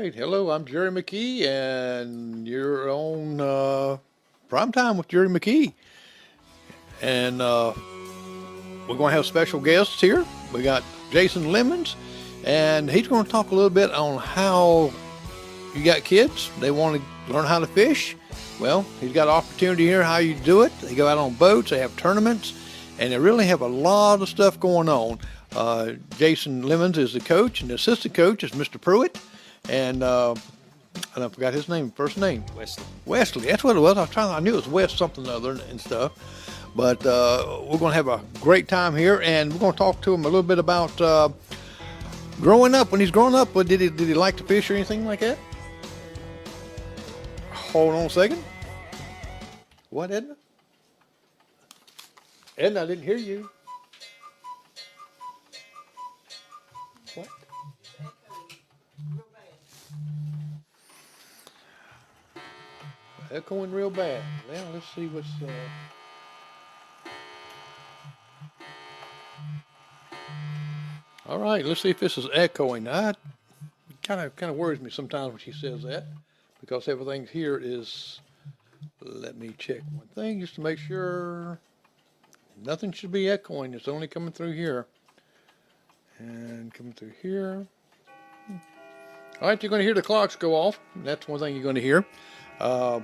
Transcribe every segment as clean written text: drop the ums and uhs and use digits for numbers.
right. Hello, I'm Jerry McKee, and you're on Prime Time with Jerry McKee. And we're going to have special guests here. We got Jason Lemons, and he's going to talk a little bit on how you got kids. They want to learn how to fish. Well, he's got an opportunity here how you do it. They go out on boats, they have tournaments, and they really have a lot of stuff going on. Jason Lemons is the coach, and the assistant coach is Mr. Pruitt. And I forgot his name, first name. Wesley. Wesley, that's what it was. I knew it was West something or other and stuff. But we're going to have a great time here, and we're going to talk to him a little bit about growing up. When he's growing up, did he like to fish or anything like that? Hold on a second. What, Edna? Edna, I didn't hear you. What? Echoing real bad. Well, let's see what's. All right, let's see if this is echoing. It kind of worries me sometimes when she says that, because everything here is. Let me check one thing just to make sure. Nothing should be echoing. It's only coming through here. And coming through here. All right, you're going to hear the clocks go off. That's one thing you're going to hear. I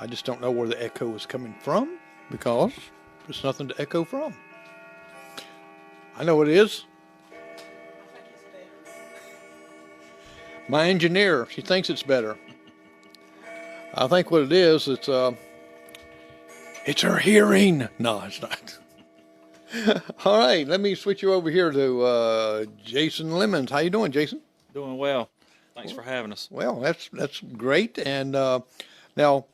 just don't know where the echo is coming from because there's nothing to echo from. I know what it is. My engineer, she thinks it's better. I think what it is, it's her hearing. No, it's not. All right, let me switch you over here to Jason Lemons. How you doing, Jason? Doing well. Thanks for having us. Well, that's great. And now,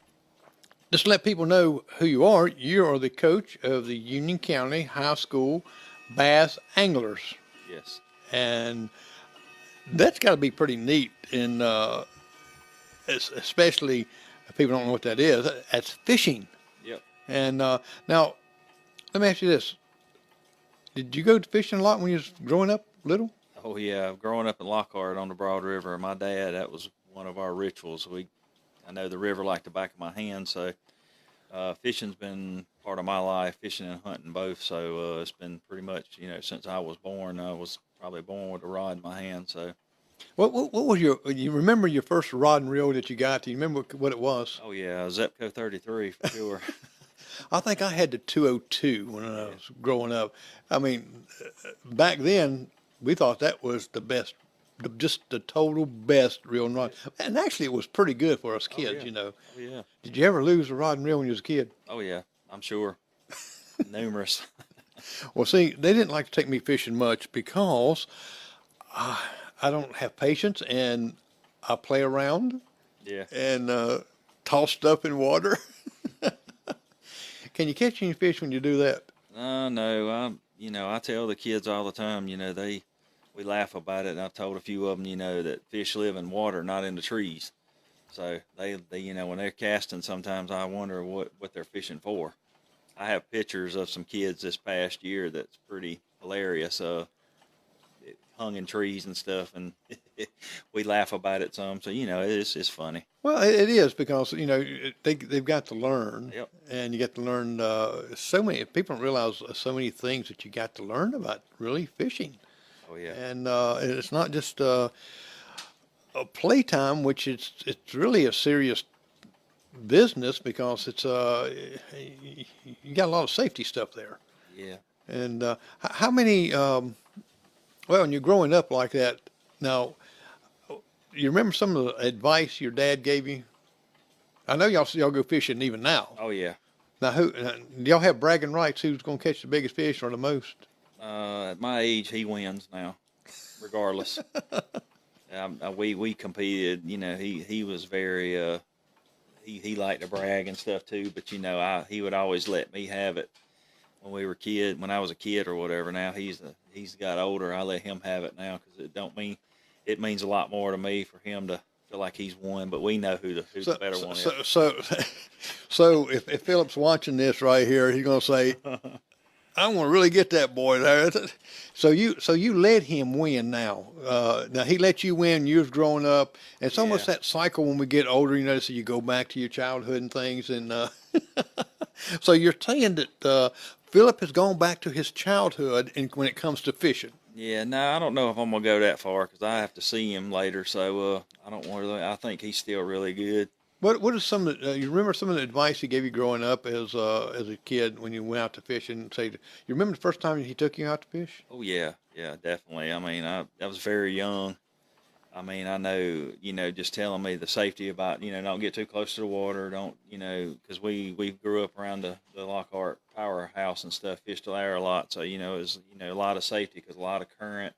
just to let people know who you are. You are the coach of the Union County High School Bass Anglers. Yes. And that's got to be pretty neat, and especially if people don't know what that is. That's fishing. Yep. And now, let me ask you this. Did you go fishing a lot when you was growing up little? Oh, yeah. Growing up in Lockhart on the Broad River, my dad, that was one of our rituals. I know the river like the back of my hand, so fishing's been part of my life, fishing and hunting both. So it's been pretty much, since I was born. I was probably born with a rod in my hand. So, what was you remember your first rod and reel that you got? Do you remember what it was? Oh, yeah, Zepco 33 for sure. I think I had the 202 when I was growing up. I mean, back then, we thought that was the best, just the total best reel and rod. And actually, it was pretty good for us kids, Oh, yeah. Did you ever lose a rod and reel when you was a kid? Oh, yeah, I'm sure. Numerous. Well, see, they didn't like to take me fishing much because I don't have patience, and I play around and toss stuff in water. Can you catch any fish when you do that? No. I tell the kids all the time, we laugh about it, and I've told a few of them, that fish live in water, not in the trees. So they when they're casting, sometimes I wonder what they're fishing for. I have pictures of some kids this past year that's pretty hilarious. It hung in trees and stuff, and we laugh about it some. So it's funny. Well, it is because they've got to learn, Yep. And you get to learn so many. People don't realize so many things that you got to learn about really fishing. Oh yeah. And it's not just a playtime, which it's really a serious business because it's you got a lot of safety stuff there. Yeah. And how many? When you're growing up like that, now you remember some of the advice your dad gave you? I know y'all go fishing even now. Oh yeah. Now, do y'all have bragging rights? Who's going to catch the biggest fish or the most? At my age, he wins now, regardless. We competed. He was very. He liked to brag and stuff too, but he would always let me have it when I was a kid or whatever. Now he's got older. I let him have it now because it means a lot more to me for him to feel like he's won. But we know who the better one is. So if Philip's watching this right here, he's gonna say, I want to really get that boy there. So you let him win now. Now he let you win. You was growing up, and it's Yeah. almost that cycle when we get older. You know, so you go back to your childhood and things. And so you're saying that Philip has gone back to his childhood, when it comes to fishing. Yeah, no, I don't know if I'm gonna go that far because I have to see him later. So I don't want to. I think he's still really good. What is some of the, you remember some of the advice he gave you growing up as a kid when you went out to fish? And say, you remember the first time he took you out to fish? Oh yeah, yeah, definitely. I mean, I was very young. I mean, I know, just telling me the safety about, don't get too close to the water. Don't, because we grew up around the Lockhart powerhouse and stuff, fished there a lot. So, it was, a lot of safety because a lot of current,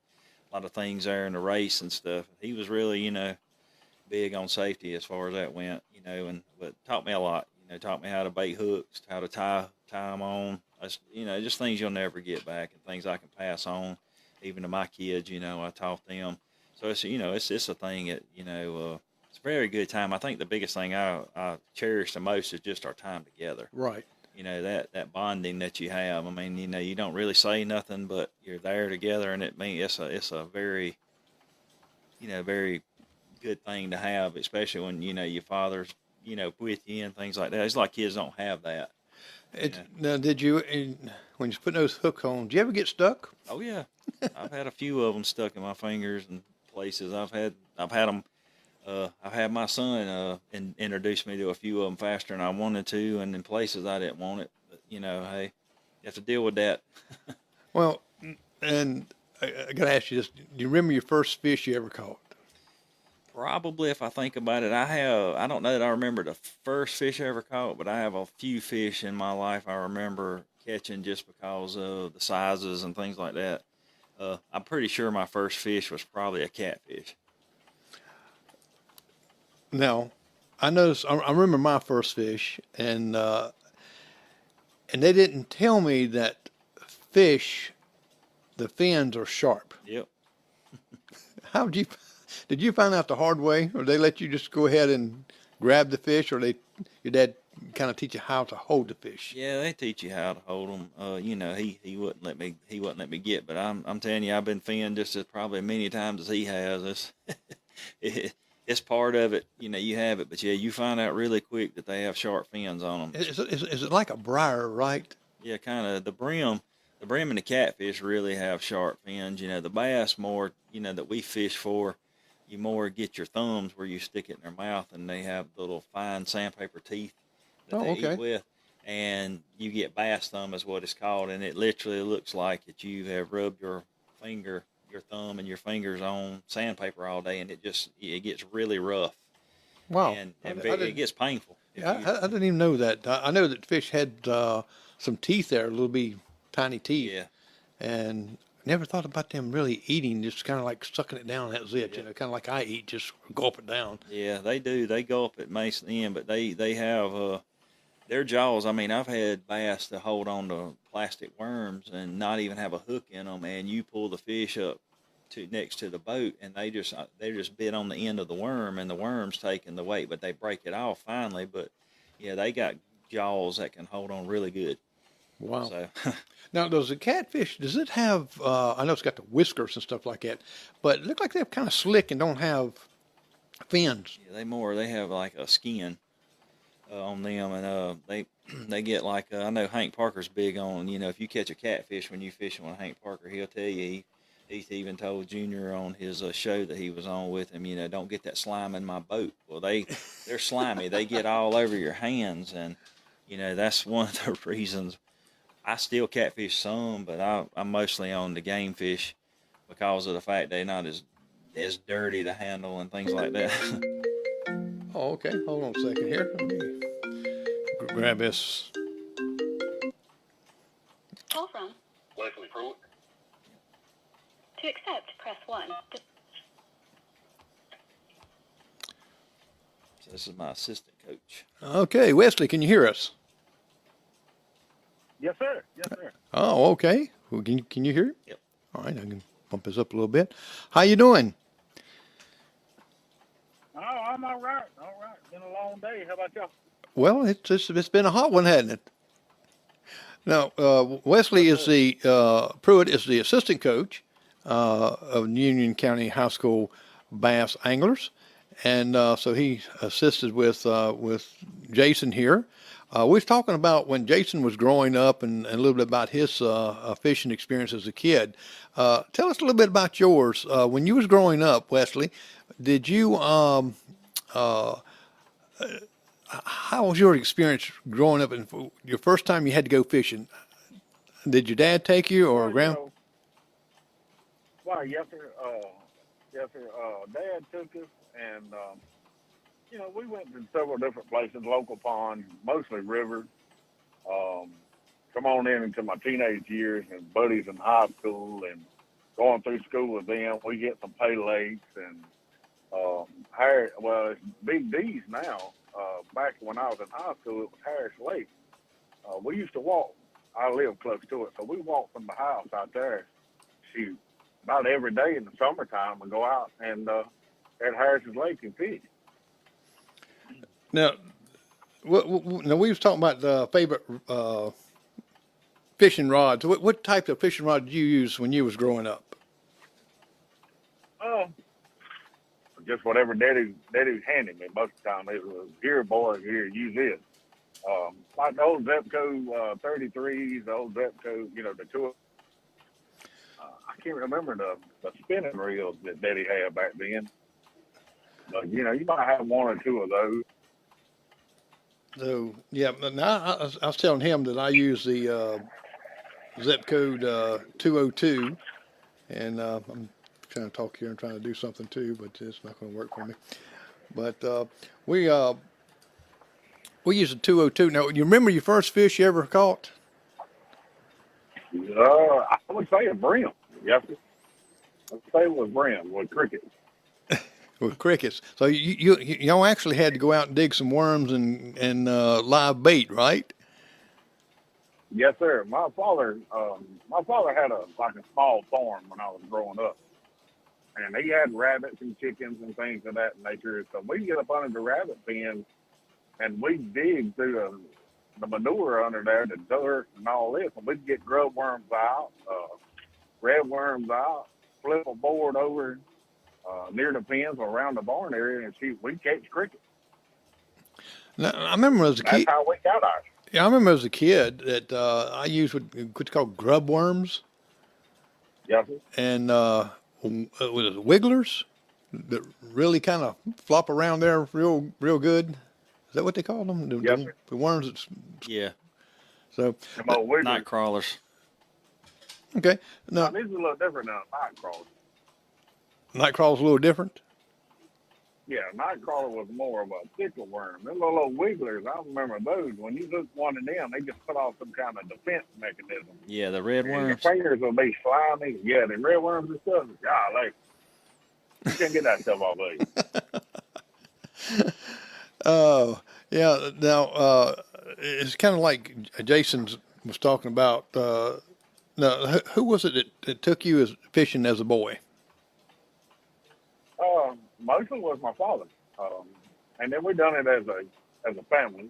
a lot of things there in the race and stuff. He was really, big on safety as far as that went, but taught me a lot, taught me how to bait hooks, how to tie them on, just things you'll never get back and things I can pass on, even to my kids, I taught them. So it's a thing that, it's a very good time. I think the biggest thing I cherish the most is just our time together. Right. That bonding that you have. I mean, you don't really say nothing, but you're there together, and it's a very, very good thing to have, especially when, your father's, with you and things like that. It's like kids don't have that. Now, when you're putting those hooks on, did you ever get stuck? Oh yeah. I've had a few of them stuck in my fingers and places. I've had them. I've had my son introduce me to a few of them faster than I wanted to, and in places I didn't want it. But hey, you have to deal with that. Well, and I got to ask you this: do you remember your first fish you ever caught? Probably, if I think about it, I don't know that I remember the first fish I ever caught, but I have a few fish in my life I remember catching just because of the sizes and things like that. I'm pretty sure my first fish was probably a catfish. Now, I remember my first fish, and they didn't tell me that fish, the fins are sharp. Yep. How did you find out the hard way, or they let you just go ahead and grab the fish, or your dad kind of teach you how to hold the fish? Yeah, they teach you how to hold them. He wouldn't let me get, but I'm telling you, I've been finned just as probably many times as he has. It's part of it. You have it, but yeah, you find out really quick that they have sharp fins on them. Is it like a briar, right? Yeah, kind of the brim and the catfish really have sharp fins. The bass more, that we fish for, you more get your thumbs where you stick it in their mouth, and they have little fine sandpaper teeth that they eat with. And you get bass thumb is what it's called, and it literally looks like that you have rubbed your thumb and your fingers on sandpaper all day, and it gets really rough. Wow. And it gets painful. Yeah, I didn't even know that. I know that fish had some teeth there, little bitty tiny teeth. Yeah. And never thought about them really eating, just kind of like sucking it down. That was it, kind of like I eat, just gulp it down. Yeah, they do. They gulp it mace in, but they have their jaws. I mean, I've had bass to hold on to plastic worms and not even have a hook in them, and you pull the fish up next to the boat, and they just bit on the end of the worm, and the worm's taking the weight, but they break it off finally. But yeah, they got jaws that can hold on really good. Wow. So. Now, does the catfish, does it have, I know it's got the whiskers and stuff like that, but it looks like they're kind of slick and don't have fins. Yeah, they have like a skin on them, and they get like, I know Hank Parker's big on, if you catch a catfish when you fishing with Hank Parker, he'll tell you, he's even told Junior on his show that he was on with him, don't get that slime in my boat. Well, they're slimy. They get all over your hands, and, that's one of the reasons. I still catfish some, but I'm mostly on the game fish because of the fact they're not as dirty to handle and things like that. Oh, okay. Hold on a second here. Let me grab this. Call from Wesley, Pruitt. To accept, press 1. So this is my assistant coach. Okay, Wesley, can you hear us? Yes, sir. Yes, sir. Oh, okay. Well, can you hear it? Yep. All right, I can bump this up a little bit. How you doing? Oh, I'm all right. All right. Been a long day. How about y'all? Well, it's been a hot one, hasn't it? Now, Wesley is the Pruitt is the assistant coach of Union County High School bass anglers, and so he assisted with Jason here. We was talking about when Jason was growing up and a little bit about his fishing experience as a kid. Tell us a little bit about yours. When you was growing up, Wesley, did you how was your experience growing up? And your first time you had to go fishing, did your dad take you or Well, grand? well, yes, sir. Yes, sir. Dad took us, and we went to several different places, local ponds, mostly rivers. Um, come on in into my teenage years and buddies in high school and going through school with them. We get some pay lakes and it's Big D's now. Back when I was in high school, it was Harris Lake. We used to walk. I live close to it, so we walked from the house out there. Shoot, about every day in the summertime, we go out and at Harris's Lake and fish. Now, now we was talking about the favorite fishing rods. What type of fishing rod did you use when you was growing up? Just whatever Daddy handed me. Most of the time, it was here, boy, here, use this. Like the old Zepco 33s, the old Zepco, the two. I can't remember the spinning reels that Daddy had back then. But you might have one or two of those. So yeah, now I was telling him that I use the zip code 202, and I'm trying to talk here and trying to do something too, but it's not going to work for me. But we use a 202. Now, you remember your first fish you ever caught? I would say a brim. Yes, sir. I'd say it was brim with crickets. With crickets. So you actually had to go out and dig some worms and live bait, right? Yes, sir. My father had a small farm when I was growing up, and he had rabbits and chickens and things of that nature. So we get up under the rabbit pen, and we dig through the manure under there, the dirt and all this, and we'd get grub worms out, red worms out, flip a board over near the pens or around the barn area, and we'd catch crickets. Now, I remember as a kid. That's how we got ours. Yeah, I remember as a kid that I used what's called grub worms. Yes, sir. And was it wigglers that really kind of flop around there real good? Is that what they call them? Yes, sir. The worms that's Yeah, so night crawlers. okay. Now, No, this is a little different than a night crawler. night crawl's a little different. Yeah, night crawler was more of a thicker worm. Them little wigglers, I remember those. When you hook one of them, they just put off some kind of defense mechanism. Yeah, the red And your worms. fingers will be slimy. Yeah, the red worms and stuff. Golly, you can't get that stuff off of you. Oh, yeah. Now, it's kind of like Jason was talking about. Now, who was it that took you as fishing as a boy? Mostly was my father, and then we done it as a family.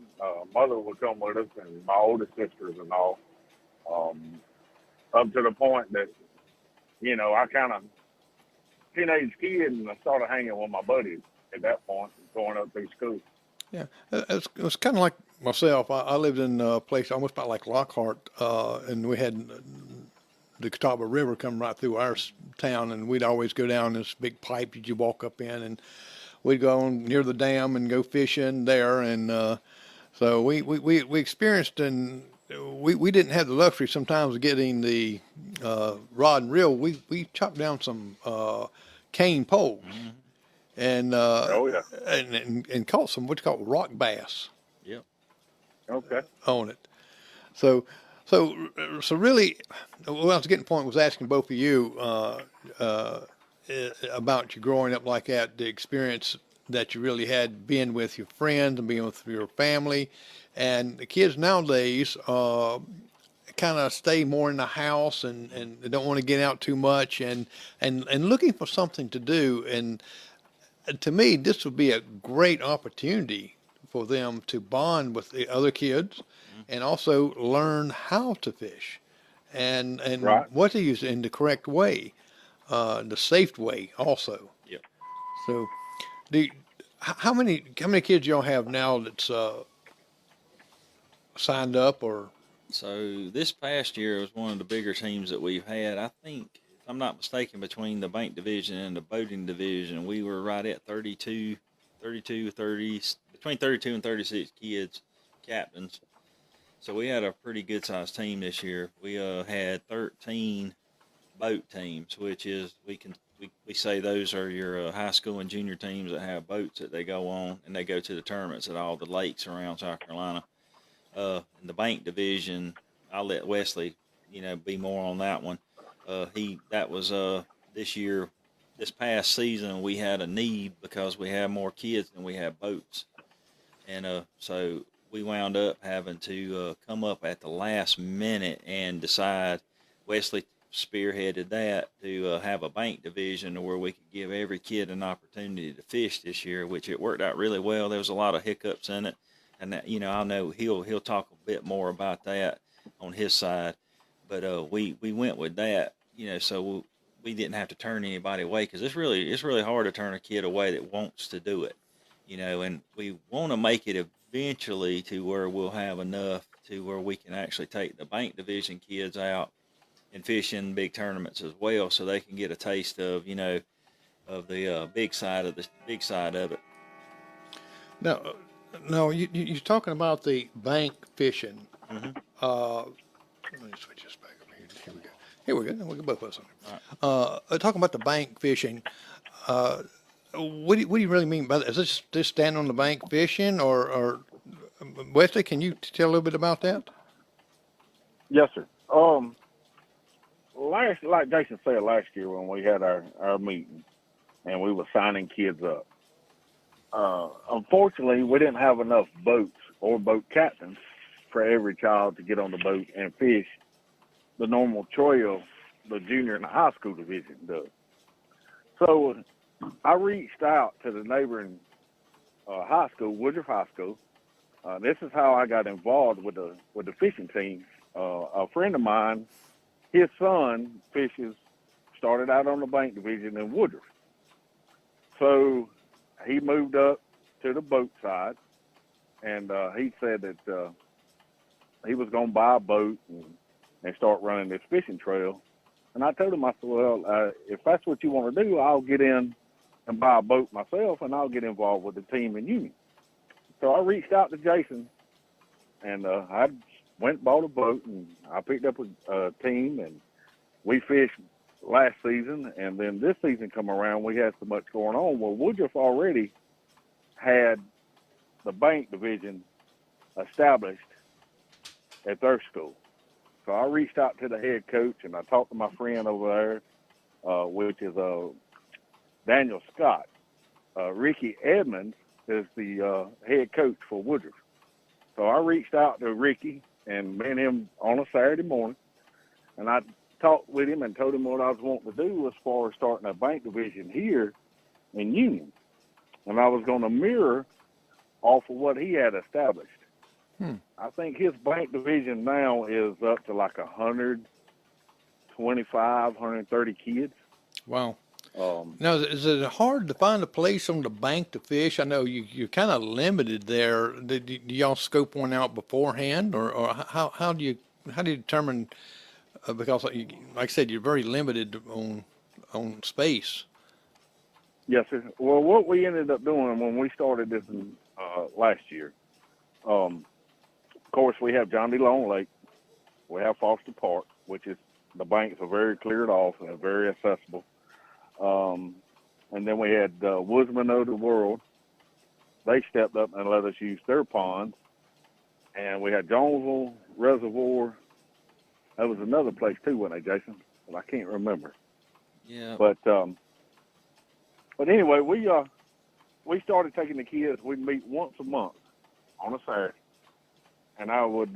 Mother would come with us, and my older sisters and all. Up to the point that I kind of teenage kid, and I started hanging with my buddies at that point, going up through school. Yeah, it was kind of like myself. I lived in a place almost about like Lockhart, and we had the Catawba River come right through our town, and we'd always go down this big pipe that you walk up in, and we'd go on near the dam and go fishing there, and so we experienced, and we didn't have the luxury sometimes of getting the rod and reel. We chopped down some cane poles. Mm-hmm. And Oh yeah. and caught some what's called rock bass Yep. Okay. on it. So really, what I was getting point was asking both of you about you growing up like that, the experience that you really had being with your friends and being with your family, and the kids nowadays kind of stay more in the house and they don't want to get out too much and looking for something to do. And to me, this would be a great opportunity for them to bond with the other kids and also learn how to fish and Right. what to use in the correct way, the safe way also. Yep. So, do how many kids y'all have now that's signed up or? So this past year was one of the bigger teams that we've had. I think, if I'm not mistaken, between the bank division and the boating division, we were right at 30, between 32 and 36 kids, captains. So we had a pretty good sized team this year. We had 13 boat teams, which is we say those are your high school and junior teams that have boats that they go on and they go to the tournaments at all the lakes around South Carolina. In the bank division, I'll let Wesley, be more on that one. That was this past season we had a need because we had more kids than we had boats, and so we wound up having to come up at the last minute and decide. Wesley spearheaded that to have a bank division where we could give every kid an opportunity to fish this year, which it worked out really well. There was a lot of hiccups in it. And that, I know he'll talk a bit more about that on his side, but we went with that, so we didn't have to turn anybody away because it's really hard to turn a kid away that wants to do it, and we want to make it eventually to where we'll have enough to where we can actually take the bank division kids out and fish in big tournaments as well, so they can get a taste of of the big side of it. No, no, you're talking about the bank fishing. Mm-hmm. Let me switch this back over here. Here we go. We can both of us on All it. right. Talking about the bank fishing, what do you really mean by that? Is this just standing on the bank fishing, or Wesley? Can you tell a little bit about that? Yes, sir. Like Jason said last year when we had our meeting and we were signing kids up. Unfortunately, we didn't have enough boats or boat captains for every child to get on the boat and fish the normal trail the junior and the high school division does. So I reached out to the neighboring high school, Woodruff High School. This is how I got involved with the fishing team. A friend of mine, his son started out on the bank division in Woodruff. So he moved up to the boat side, and he said that he was going to buy a boat and start running this fishing trail. And I told him, I said, well, if that's what you want to do, I'll get in and buy a boat myself, and I'll get involved with the team in Union. So I reached out to Jason, and I went and bought a boat, and I picked up a team, and we fished last season, and then this season come around, we had so much going on. Well, Woodruff already had the bank division established at their school. So I reached out to the head coach, and I talked to my friend over there, which is Daniel Scott. Ricky Edmonds is the head coach for Woodruff. So I reached out to Ricky and met him on a Saturday morning, and I talked with him and told him what I was wanting to do as far as starting a bank division here in Union. And I was going to mirror off of what he had established. I think his bank division now is up to like 125, 130 kids. Wow. Now, is it hard to find a place on the bank to fish? I know you're kind of limited there. Do y'all scope one out beforehand, or how do you determine? Because, like I said, you're very limited on space. Yes, sir. Well, what we ended up doing when we started this last year, of course, we have John D. Long Lake. We have Foster Park, which is the banks are very cleared off and very accessible. And then we had Woodsman of the World. They stepped up and let us use their ponds. And we had Jonesville Reservoir. That was another place too, wasn't it, Jason? But I can't remember. Yeah. But anyway, we started taking the kids. We'd meet once a month on a Saturday, and I would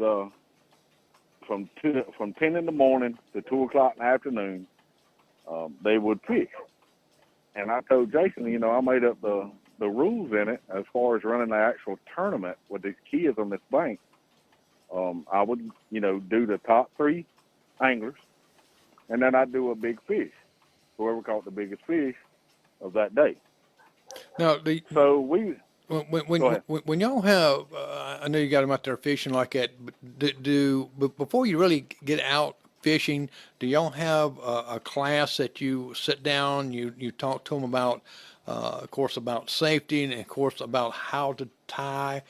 from 10 in the morning to 2 o'clock in the afternoon, they would fish. And I told Jason, I made up the the rules in it as far as running the actual tournament with these kids on this bank. I would, do the top 3 anglers, and then I'd do a big fish, whoever caught the biggest fish of that day. Now, So we go ahead. when y'all have, I know you got them out there fishing like that, but before you really get out fishing, do y'all have a class that you sit down, you talk to them about, of course, about safety, and of course about how to tie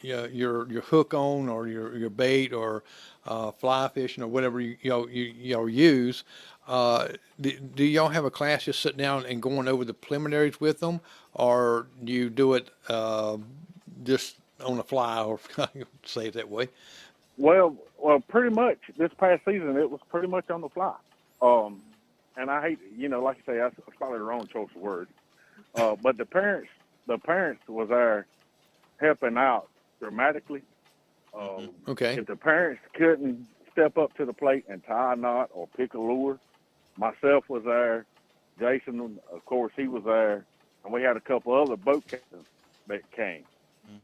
your hook on, or your bait, or fly fishing, or whatever y'all use? Do y'all have a class just sitting down and going over the preliminaries with them, or do you do it just on the fly, or say it that way? Well, pretty much this past season it was pretty much on the fly. And I hate, like I say, that's probably the wrong choice of words. But the parents was there helping out dramatically. Okay. If the parents couldn't step up to the plate and tie a knot or pick a lure, myself was there. Jason, of course, he was there, and we had a couple other boat captains that came,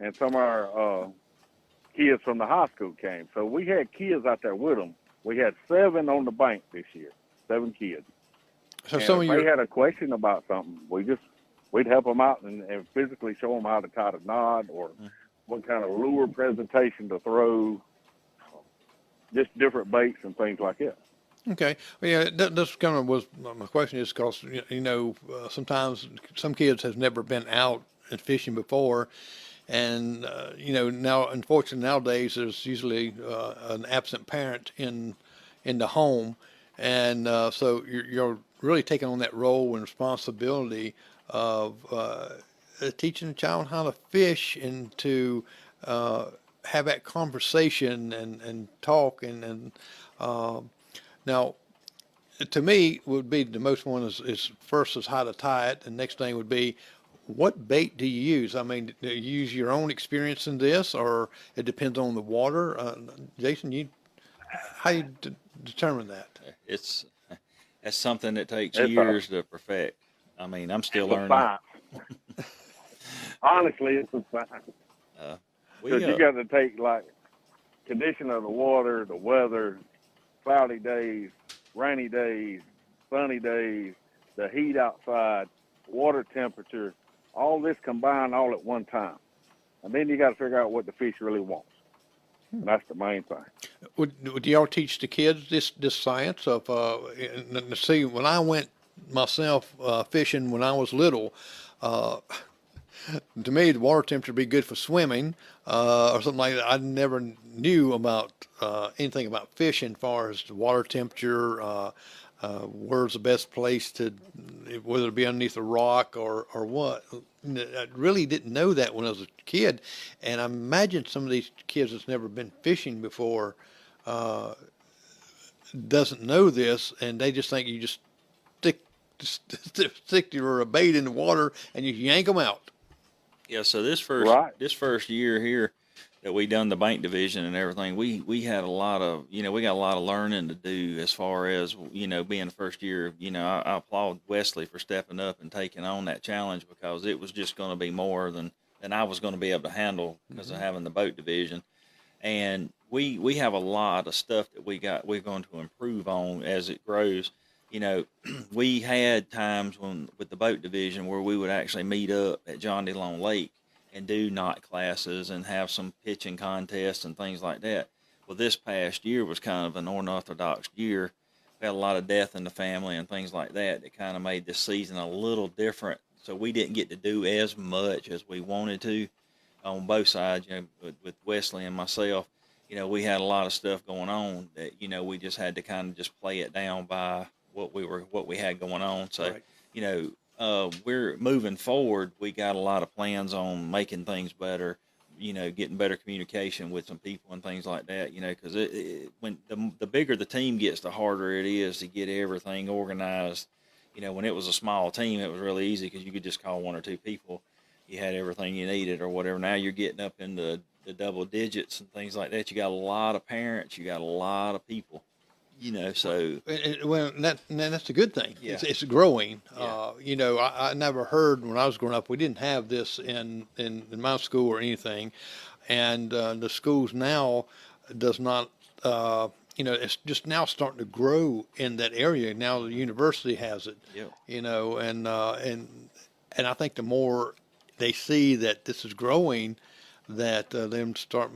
and some of our kids from the high school came. So we had kids out there with them. We had 7 on the bank this year, 7 kids. So and some if of they your had a question about something, we'd help them out and physically show them how to tie the knot, or what kind of lure presentation to throw, just different baits and things like that. Okay. Well, yeah, that's kind of was my question, is because, sometimes some kids have never been out and fishing before. And, now, unfortunately, nowadays, there's usually an absent parent in the home. And so you're really taking on that role and responsibility of teaching the child how to fish, and to have that conversation and talk. And now, to me, would be the most one is first is how to tie it. The next thing would be, what bait do you use? I mean, do you use your own experience in this, or it depends on the water? Jason, how do you determine that? That's something that takes It's years to perfect. I mean, I'm still learning. Science. Honestly, it's a science. Because you got to take, like, condition of the water, the weather, cloudy days, rainy days, sunny days, the heat outside, water temperature, all this combined all at one time. And then you got to figure out what the fish really wants. And that's the main thing. Would y'all teach the kids this science of, see, when I went myself fishing when I was little, to me, the water temperature would be good for swimming, or something like that. I never knew about anything about fishing, as far as the water temperature, where's the best place to, whether it be underneath a rock or what. I really didn't know that when I was a kid. And I imagine some of these kids that's never been fishing before doesn't know this, and they just think you just stick your bait in the water and you yank them out. Yeah, so this first year here that we done the bank division and everything, we had a lot of, we got a lot of learning to do as far as, being the first year. I applaud Wesley for stepping up and taking on that challenge, because it was just going to be more than I was going to be able to handle because of having the boat division. And we have a lot of stuff that we're going to improve on as it grows. We had times with the boat division where we would actually meet up at John D. Long Lake and do knot classes and have some pitching contests and things like that. Well, this past year was kind of an unorthodox year. We had a lot of death in the family and things like that kind of made this season a little different. So we didn't get to do as much as we wanted to on both sides. With Wesley and myself, we had a lot of stuff going on that, we just had to kind of just play it down by what we had going on. So, right. We're moving forward. We got a lot of plans on making things better, getting better communication with some people and things like that, because when the bigger the team gets, the harder it is to get everything organized. When it was a small team, it was really easy because you could just call 1 or 2 people. You had everything you needed or whatever. Now you're getting up into the double digits and things like that. You got a lot of parents. You got a lot of people. So Well, that's a good thing. Yeah. It's growing. Yeah. I never heard when I was growing up. We didn't have this in my school or anything, and the schools now does not. It's just now starting to grow in that area. Now the university has it. Yeah. And I think the more they see that this is growing, that them start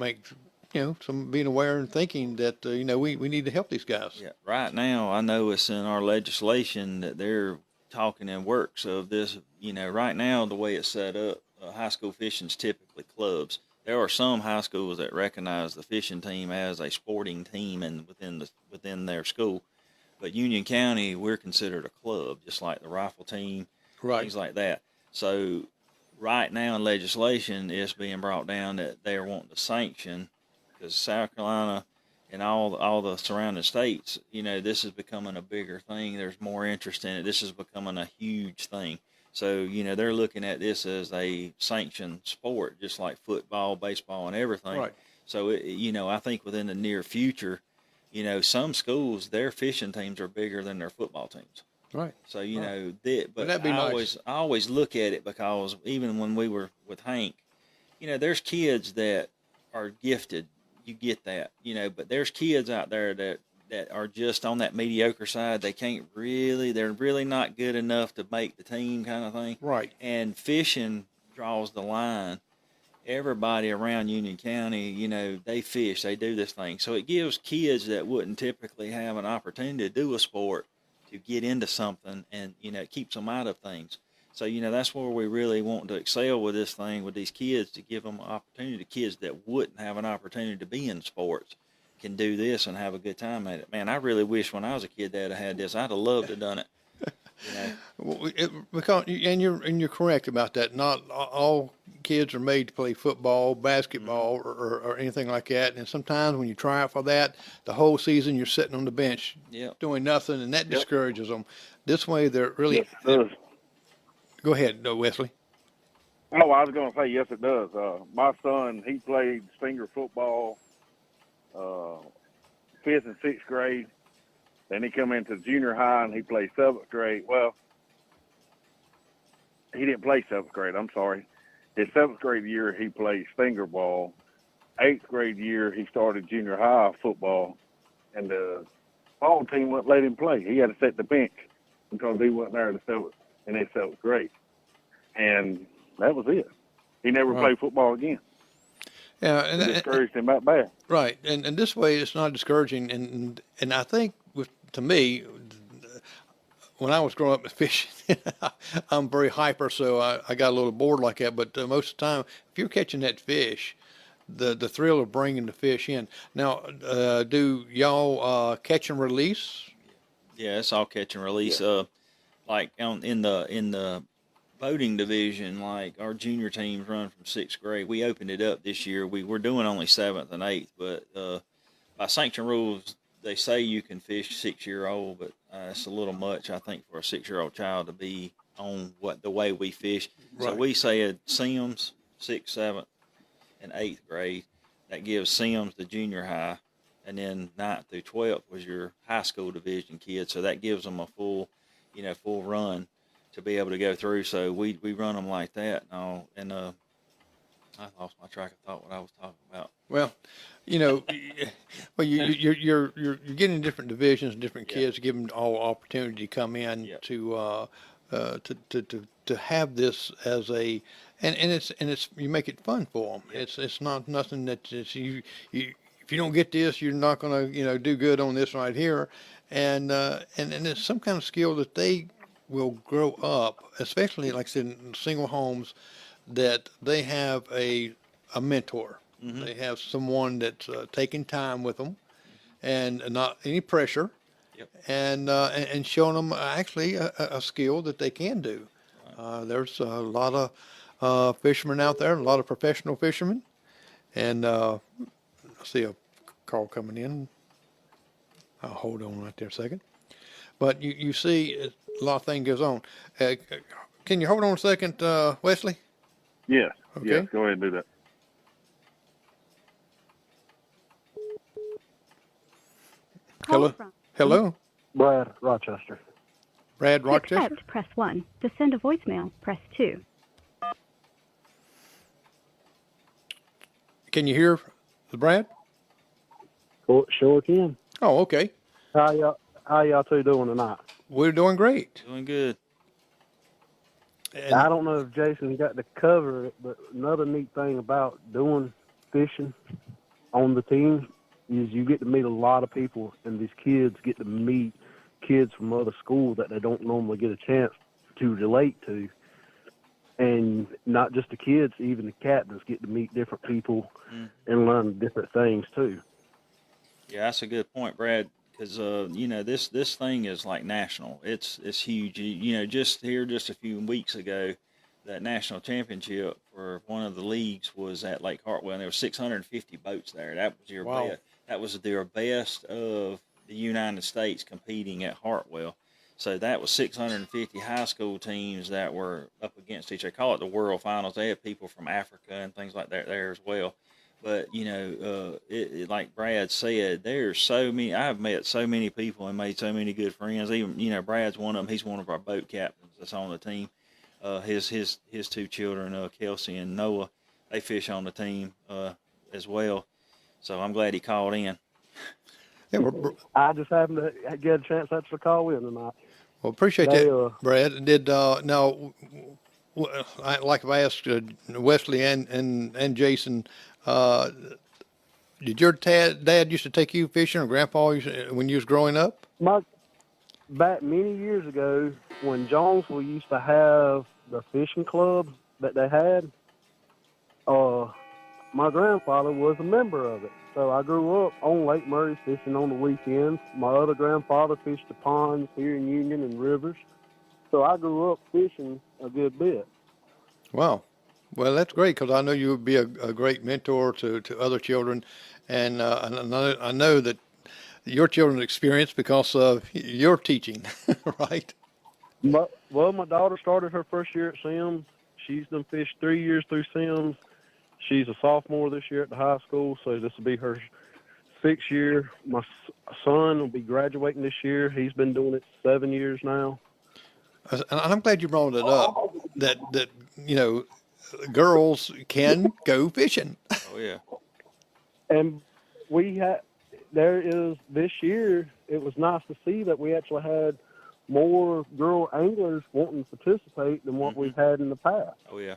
some being aware and thinking that we need to help these guys. Yeah, right now I know it's in our legislation that they're talking in works of this. Right now the way it's set up, high school fishing's typically clubs. There are some high schools that recognize the fishing team as a sporting team and within their school, but Union County we're considered a club, just like the rifle team, Right. things like that. So right now in legislation, it's being brought down that they're wanting to sanction. Because South Carolina and all the surrounding states, this is becoming a bigger thing. There's more interest in it. This is becoming a huge thing. So, they're looking at this as a sanctioned sport, just like football, baseball, and everything. Right. So, I think within the near future, some schools, their fishing teams are bigger than their football teams. Right. So, but that'd be nice. I always look at it because even when we were with Hank, there's kids that are gifted. You get that, but there's kids out there that are just on that mediocre side. They're really not good enough to make the team kind of thing. Right. And fishing draws the line. Everybody around Union County, they fish, they do this thing. So it gives kids that wouldn't typically have an opportunity to do a sport to get into something, and, it keeps them out of things. So, that's where we really want to excel with this thing, with these kids, to give them an opportunity. The kids that wouldn't have an opportunity to be in sports can do this and have a good time at it. Man, I really wish when I was a kid that I had this. I'd have loved to have done it. Because you're correct about that. Not all kids are made to play football, basketball, or anything like that. And sometimes when you try out for that, the whole season you're sitting on the bench doing nothing, and that discourages them. This way, they're really. Yes, it does. Go ahead, Wesley. Oh, I was going to say, yes, it does. My son, he played finger football, 5th and 6th grade. Then he come into junior high and he played 7th grade. Well, he didn't play 7th grade. I'm sorry. His 7th grade year, he played finger ball. 8th grade year, he started junior high football, and the ball team wouldn't let him play. He had to sit the bench because he wasn't there in his 7th grade. And that was it. He never played football again. Yeah, and it discouraged him that bad. Right, and this way it's not discouraging. And I think to me, when I was growing up fishing, I'm very hyper, so I got a little bored like that. But most of the time, if you're catching that fish, the thrill of bringing the fish in. Now, do y'all catch and release? Yeah, it's all catch and release. Yeah. Like in the boating division, like our junior teams run from 6th grade. We opened it up this year. We're doing only 7th and 8th, but by sanction rules, they say you can fish 6-year-old, but it's a little much, I think, for a 6-year-old child to be on the way we fish. Right. So we say Sims, 6th, 7th, and 8th grade. That gives Sims the junior high, and then 9th through 12th was your high school division kids. So that gives them a full run to be able to go through. So we run them like that. And I lost my track of thought what I was talking about. Well, you're getting different divisions, different kids, give them all opportunity to come in to have this as a, and it's you make it fun for them. It's not nothing that you if you don't get this, you're not going to do good on this right here, and it's some kind of skill that they will grow up, especially like I said, in single homes, that they have a mentor. Mm-hmm. They have someone that's taking time with them, and not any pressure, and showing them actually a skill that they can do. Right. There's a lot of fishermen out there, a lot of professional fishermen, and I see a call coming in. I'll hold on right there a second. But you see a lot of things goes on. Can you hold on a second, Wesley? Yes. Okay. Yes, go ahead and do that. Hello. Hello, Brad, Rochester. Brad To Rochester. accept, press 1. To send a voicemail, press 2. Can you hear Brad? Sure can. Oh, okay. How y'all two doing tonight? We're doing great. Doing good. And I don't know if Jason got to cover it, but another neat thing about doing fishing on the team is you get to meet a lot of people, and these kids get to meet kids from other schools that they don't normally get a chance to relate to. And not just the kids, even the captains get to meet different people and learn different things too. Yeah, that's a good point, Brad. Because this thing is like national. It's huge. Just a few weeks ago, that national championship for one of the leagues was at Lake Hartwell, and there were 650 boats there. That was your Wow. best. That was their best of the United States competing at Hartwell. So that was 650 high school teams that were up against each other. Call it the World Finals. They had people from Africa and things like that there as well. But like Brad said, there's so many. I've met so many people and made so many good friends. Even Brad's one of them. He's one of our boat captains that's on the team. His two children, Kelsey and Noah, they fish on the team as well. So I'm glad he called in. yeah, I just happened to get a chance to actually call in tonight. well, appreciate that, Brad. Did now, like I asked Wesley and Jason, did your dad used to take you fishing, or Grandpa when you was growing up? Back many years ago, when Jonesville used to have the fishing club that they had, my grandfather was a member of it. So I grew up on Lake Murray fishing on the weekends. My other grandfather fished the ponds here in Union and rivers. So I grew up fishing a good bit. Wow. Well, that's great, because I know you would be a great mentor to other children, and I know that your children's experience because of your teaching, right? Well, my daughter started her first year at Sims. She's done fished 3 years through Sims. She's a sophomore this year at the high school, so this will be her 6th year. My son will be graduating this year. He's been doing it 7 years now. And I'm glad you brought it up, that girls can go fishing. Oh yeah. And there is this year, it was nice to see that we actually had more girl anglers wanting to participate than what we've had in the past. Oh yeah.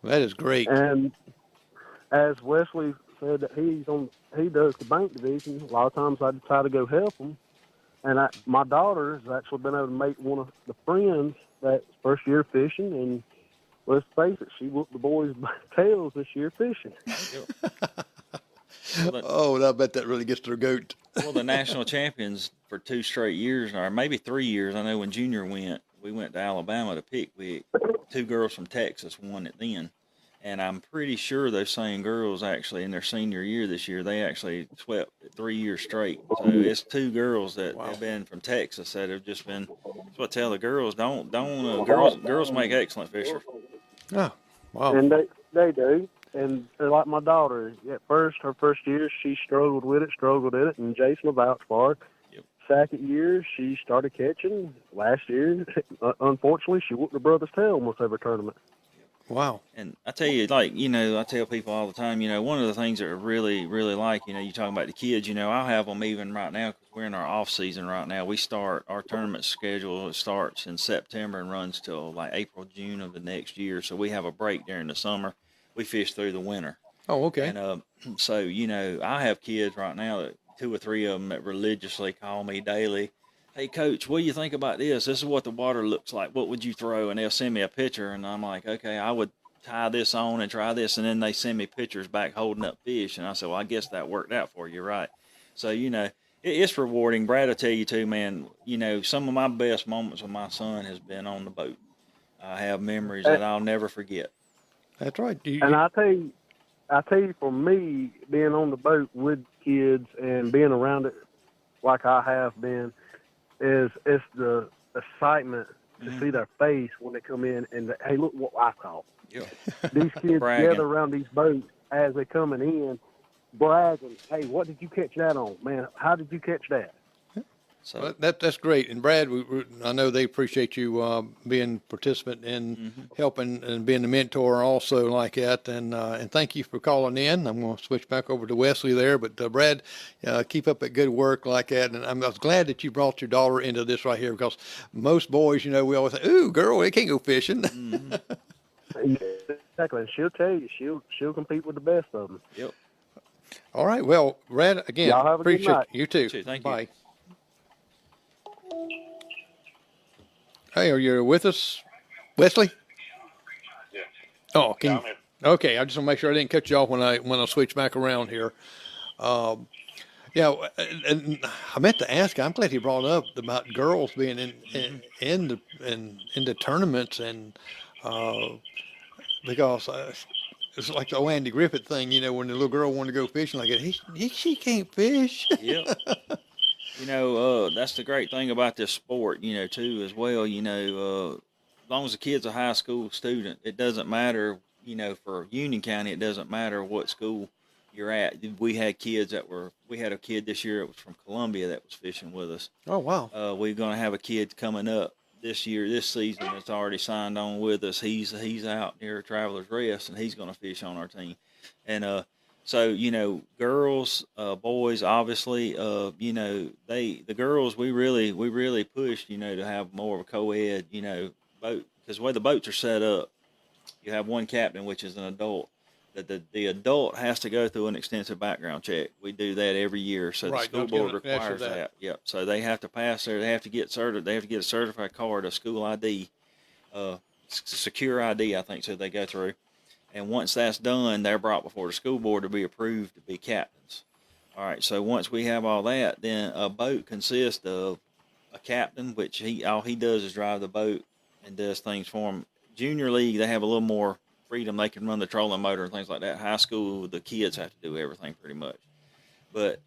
That is great. And as Wesley said that he does the bank division, a lot of times I try to go help him. And my daughter has actually been able to make one of the friends that's first year fishing, and let's face it, she whooped the boys' tails this year fishing. Oh, I bet that really gets their goat. Well, the national champions for 2 straight years, or maybe 3 years. I know when Junior we went to Alabama to Pickwick. 2 girls from Texas won it then. And I'm pretty sure those same girls actually in their senior year this year, they actually swept 3 years straight. So it's 2 girls that have been from Texas that have just been. That's what I tell the girls. Girls make excellent fishers. Oh, wow. And they do. And like my daughter, at first, her first year, she struggled in it, and Jason will vouch for it. Yep. Second year, she started catching. Last year, unfortunately, she whooped her brother's tail almost every tournament. Wow. And I tell you, I tell people all the time, one of the things that I really, really like, you're talking about the kids, I'll have them even right now because we're in our off season right now. We start our tournament schedule. It starts in September and runs till like April, June of the next year. So we have a break during the summer. We fish through the winter. Oh, okay. And so, I have kids right now that 2 or 3 of them that religiously call me daily. Hey, Coach, what do you think about this? This is what the water looks like. What would you throw? And they'll send me a picture, and I'm like, okay, I would tie this on and try this. And then they send me pictures back holding up fish. And I said, well, I guess that worked out for you, right? So, it's rewarding. Brad will tell you, too, man, some of my best moments with my son has been on the boat. I have memories that I'll never forget. That's right. And I tell you, for me, being on the boat with kids and being around it like I have been, it's the excitement to see their face when they come in and hey, look what I caught. Yeah. These kids gather around these boats as they're coming in, bragging, hey, what did you catch that on? Man, how did you catch that? So Well, that's great. And Brad, I know they appreciate you being participant in helping and being the mentor also like that. And thank you for calling in. I'm going to switch back over to Wesley there. But Brad, keep up that good work like that. And I was glad that you brought your daughter into this right here because most boys, we always say, "Ooh, girl, they can't go fishing." Exactly. And she'll tell you, she'll compete with the best of them. yep. All right. Well, Brad, again, Y'all have a good appreciate night. you too. Thank you. Bye. Hey, are you with us, Wesley? Yeah. Oh, Yeah, I'm here. okay. I just want to make sure I didn't cut you off when I switch back around here. Yeah, and I meant to ask. I'm glad you brought up about girls being in the tournaments and because it's like the Andy Griffith thing. When the little girl wanted to go fishing, like she can't fish. Yep. That's the great thing about this sport, too, as well. As long as the kid's a high school student, it doesn't matter, for Union County, it doesn't matter what school you're at. We had a kid this year that was from Columbia that was fishing with us. Oh wow! We're going to have a kid coming up this season that's already signed on with us. He's out near Travelers Rest, and he's going to fish on our team. And so, girls, boys, obviously, the girls, we really pushed, to have more of a co-ed, boat, because the way the boats are set up, you have one captain, which is an adult. The adult has to go through an extensive background check. We do that every year, so Right, the school board requires that. Yep. So they have to pass there. They have to get certified. They have to get a certified card, a school ID, secure ID, I think. So they go through. And once that's done, they're brought before the school board to be approved to be captains. All right, so once we have all that, then a boat consists of a captain, which all he does is drive the boat and does things for them. Junior league, they have a little more freedom. They can run the trolling motor and things like that. High school, the kids have to do everything pretty much. But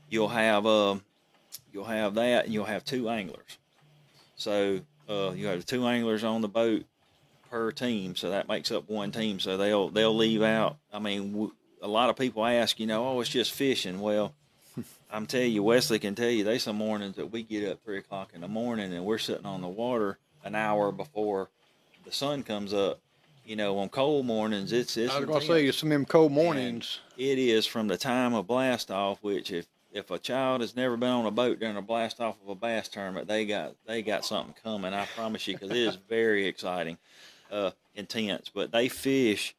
you'll have that, and you'll have two anglers. So you have two anglers on the boat per team, so that makes up one team. So they'll leave out. I mean, a lot of people ask, it's just fishing. Well, I'm telling you, Wesley can tell you, there's some mornings that we get up 3:00 in the morning and we're sitting on the water an hour before the sun comes up. On cold mornings, it's I was going to say, some of them cold mornings. And it is from the time of blast off, which if a child has never been on a boat during a blast off of a bass tournament, they got something coming. I promise you, because it is very exciting. Intense, but they fish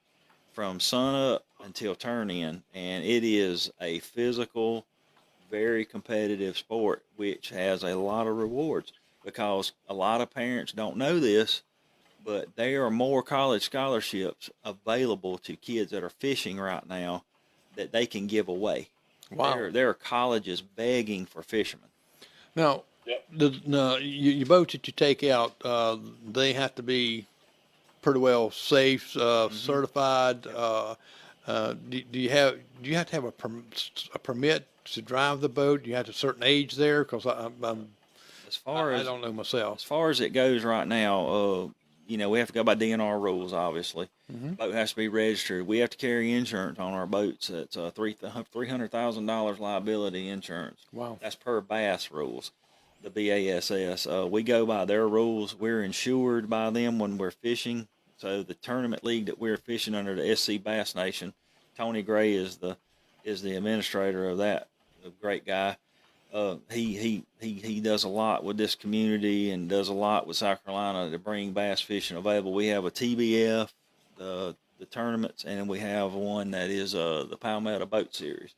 from sun up until turn in, and it is a physical, very competitive sport, which has a lot of rewards because a lot of parents don't know this, but there are more college scholarships available to kids that are fishing right now that they can give away. Wow. There are colleges begging for fishermen. Now, your boats that you take out, they have to be pretty well safe, certified. Do you have to have a permit to drive the boat? Do you have a certain age there? Because I don't know myself. As far as it goes right now, we have to go by DNR rules, obviously. Mm-hmm. Boat has to be registered. We have to carry insurance on our boats. It's $300,000 liability insurance. Wow. That's per bass rules, the BASS. We go by their rules. We're insured by them when we're fishing. So the tournament league that we're fishing under, the SC Bass Nation, Tony Gray is the administrator of that. A great guy. He does a lot with this community and does a lot with South Carolina to bring bass fishing available. We have a TBF, the tournaments, and we have one that is the Palmetto Boat Series.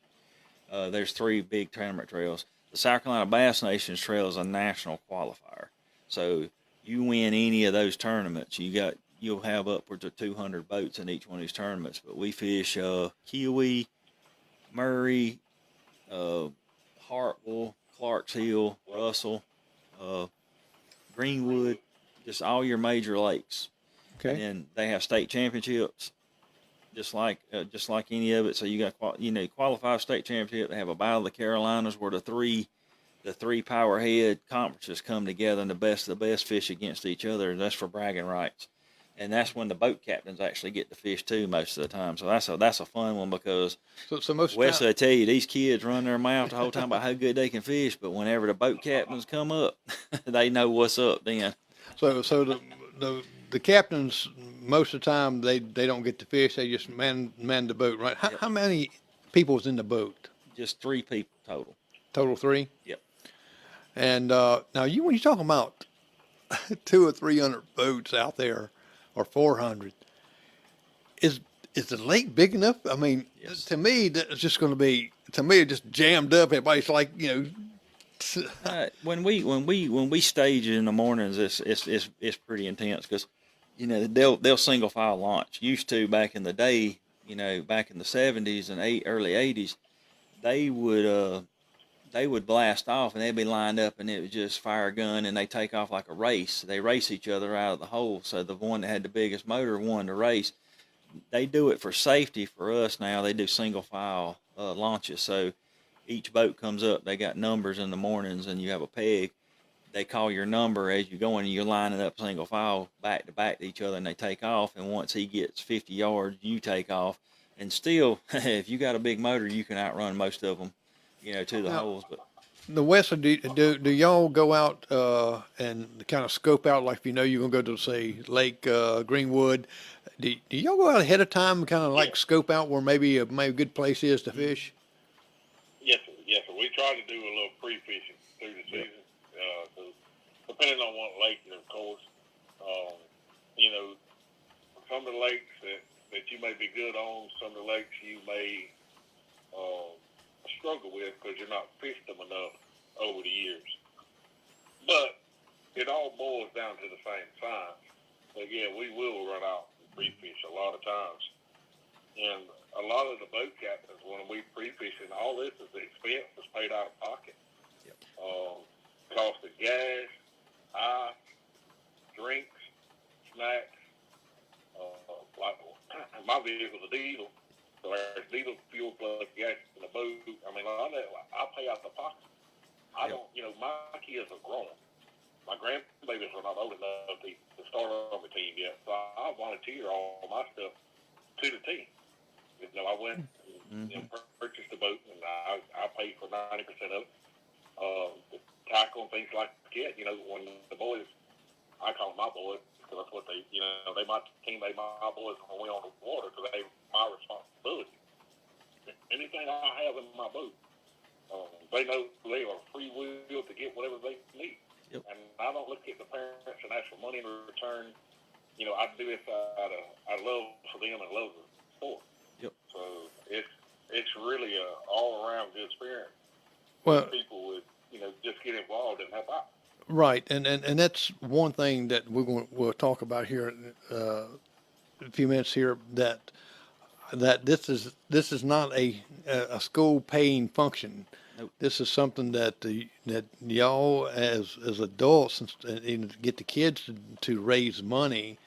There's 3 big tournament trails. The South Carolina Bass Nations Trail is a national qualifier. So you win any of those tournaments, you'll have upwards of 200 boats in each one of these tournaments. But we fish Kiwi, Murray, Hartwell, Clarksville, Russell, Greenwood, just all your major lakes. Okay. And then they have state championships, just like any of it. So you got qualify state championship. They have a Battle of the Carolinas where the three powerhead conferences come together and the best of the best fish against each other. And that's for bragging rights. And that's when the boat captains actually get to fish too most of the time. So that's a fun one because So most Wesley, I tell you, these kids run their mouth the whole time about how good they can fish, but whenever the boat captains come up, they know what's up then. so the captains most of the time they don't get to fish. They just man the boat, right? Yep. How many people's in the boat? Just 3 people total. Total 3. Yep. And now when you talk about 200 or 300 boats out there, or 400, is the lake big enough? I mean, Yes. to me, that's just going to be just jammed up. Everybody's like, When we stage in the mornings, it's pretty intense because, they'll single file launch. Used to back in the day, back in the 70s and early 80s, they would blast off and they'd be lined up and it was just fire gun and they take off like a race. They race each other out of the hole. So the one that had the biggest motor won the race. They do it for safety for us now. They do single file launches. So each boat comes up. They got numbers in the mornings and you have a peg. They call your number as you go in and you're lining up single file back to each other and they take off. And once he gets 50 yards, you take off. And still, if you got a big motor, you can outrun most of them. To the holes. But the Wesley, do y'all go out and kind of scope out, like if you're going to go to, say, Lake Greenwood, do y'all go out ahead of time and kind of like scope out where maybe a good place is to fish? Yes, sir. Yes, sir. We try to do a little pre-fishing through the season. So depending on what lake, of course, some of the lakes that you may be good on, some of the lakes you may struggle with because you're not fished them enough over the years. But it all boils down to the same science. But yeah, we will run out and pre-fish a lot of times. And a lot of the boat captains, when we pre-fish, and all this is the expense is paid out of pocket. Yep. Cost of gas, ice, drinks, snacks. Like my vehicle's a diesel. So there's diesel fuel plus gas in the boat. I mean, a lot of that, I pay out the pocket. I don't, my kids are grown. My grandbabies are not old enough to start on the team yet. So I volunteer all my stuff to the team. I went and purchased the boat, and I paid for 90% of it. The tackle and things like that. When the boys, I call them my boys, because that's what they my teammate, my boys when we on the water, because they my responsibility. Anything I have in my boat, they know they are free will to get whatever they need. Yep. And I don't look at the parents and ask for money in return. I do this out of love for them and love the sport. Yep. So it's really a all around good experience. Well, People would just get involved and help out. Right, and that's one thing that we'll talk about here in a few minutes here. That this is not a school paying function. Nope. This is something that that y'all as adults and get the kids to raise money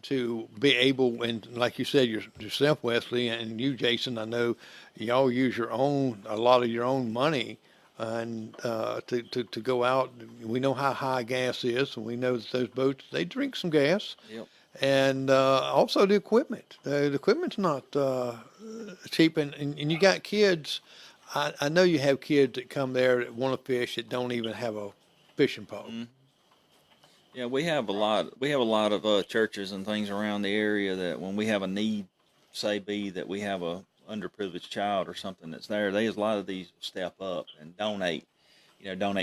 to be able, and like you said yourself, Wesley, and you, Jason, I know y'all use a lot of your own money. And to go out, we know how high gas is, and we know that those boats, they drink some gas. Yep. And also the equipment. The equipment's not cheap, and you got kids. I know you have kids that come there that want to fish that don't even have a fishing pole. Mm-hmm. Yeah, we have a lot of churches and things around the area that when we have a need, say be that we have a underprivileged child or something that's there, there's a lot of these step up and donate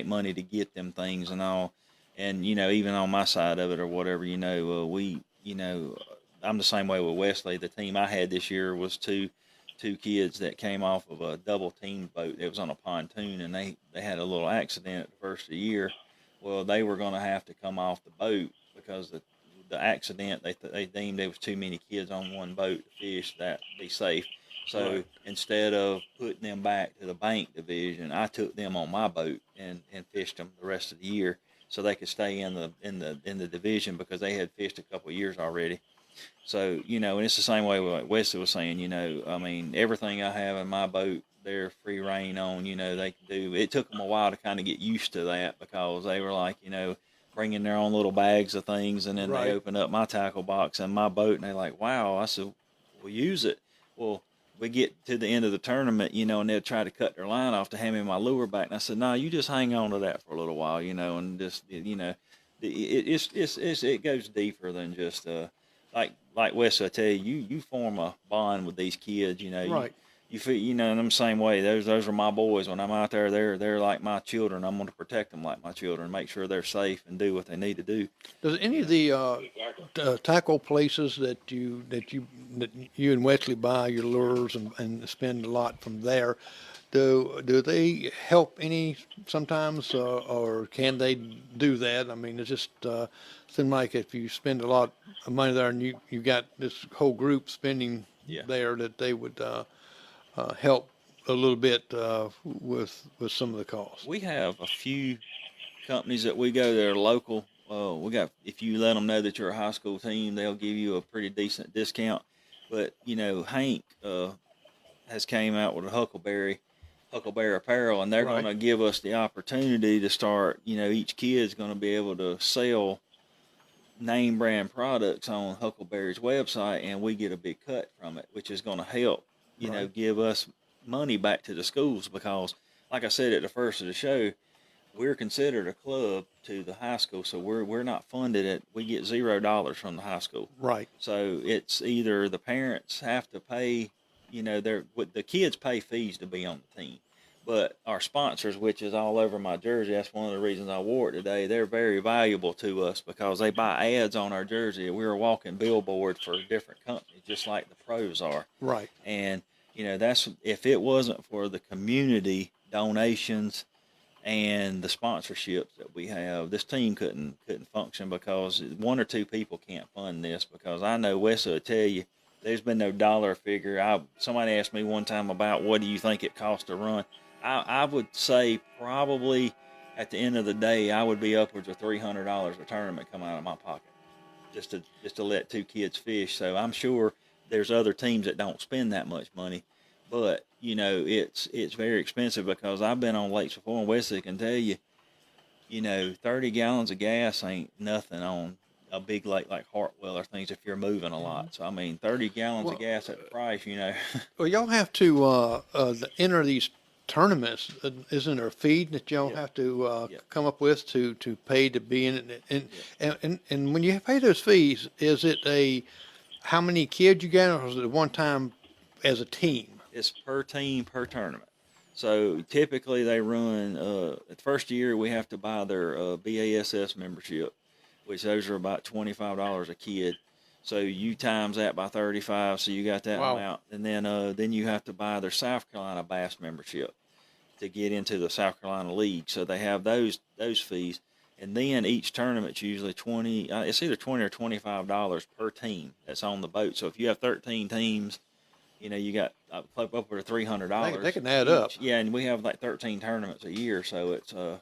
money to get them things and all. And, even on my side of it or whatever, I'm the same way with Wesley. The team I had this year was two kids that came off of a double team boat. It was on a pontoon and they had a little accident at the first of the year. Well, they were going to have to come off the boat because the accident, they deemed there was too many kids on one boat to fish that be safe. So instead of putting them back to the bank division, I took them on my boat and fished them the rest of the year so they could stay in the division because they had fished a couple of years already. So, and it's the same way with like Wesley was saying, everything I have in my boat, they're free reign on, they can do. It took them a while to kind of get used to that because they were like, bring in their own little bags of things, and then Right. they open up my tackle box and my boat, and they're like, wow. I said, we'll use it. Well, we get to the end of the tournament, you know, and they'll try to cut their line off to hand me my lure back. And I said, no, you just hang on to that for a little while, you know, and just, you know, it goes deeper than just, like Wes, I tell you, you form a bond with these kids, you know, Right. you feel, you know, in the same way, those are my boys. When I'm out there, they're like my children. I'm going to protect them like my children, make sure they're safe and do what they need to do. Does any of the tackle places that you and Wesley buy your lures and spend a lot from there, do they help any sometimes, or can they do that? I mean, it just seems like if you spend a lot of money there and you got this whole group spending Yeah. there, that they would help a little bit with some of the costs. We have a few companies that we go that are local. We got, if you let them know that you're a high school team, they'll give you a pretty decent discount. But, you know, Hank has came out with a Huckleberry apparel, and they're Right. going to give us the opportunity to start, you know, each kid's going to be able to sell name brand products on Huckleberry's website, and we get a big cut from it, which is going to help, you know, Right. give us money back to the schools, because like I said at the first of the show, we're considered a club to the high school, so we're not funded we get $0 from the high school. Right. So it's either the parents have to pay, you know, the kids pay fees to be on the team. But our sponsors, which is all over my jersey, that's one of the reasons I wore it today, they're very valuable to us because they buy ads on our jersey. We're a walking billboard for different companies, just like the pros are. Right. And, you know, that's, if it wasn't for the community donations and the sponsorships that we have, this team couldn't function, because one or two people can't fund this. Because I know Wesley will tell you, there's been no dollar figure. Somebody asked me one time about what do you think it costs to run. I would say probably at the end of the day, I would be upwards of $300 a tournament come out of my pocket just to let two kids fish. So I'm sure there's other teams that don't spend that much money, but you know, it's very expensive, because I've been on lakes before, and Wesley can tell you, you know, 30 gallons of gas ain't nothing on a big lake like Hartwell or things if you're moving a lot. So I mean, 30 gallons of gas at the price, you know. Well, y'all have to enter these tournaments. Isn't there a fee that y'all Yep. have to Yep. come up with to pay to be in it? And when you pay those fees, is it how many kids you get, or is it one time as a team? It's per team, per tournament. So typically they run, the first year we have to buy their BASS membership, which those are about $25 a kid. So you times that by 35, so you got that Wow. amount. And then you have to buy their South Carolina Bass membership to get into the South Carolina League. So they have those fees. And then each tournament's usually it's either $20 or $25 per team that's on the boat. So if you have 13 teams, you know, you got up over $300. They can add up. Yeah, and we have like 13 tournaments a year, so it's right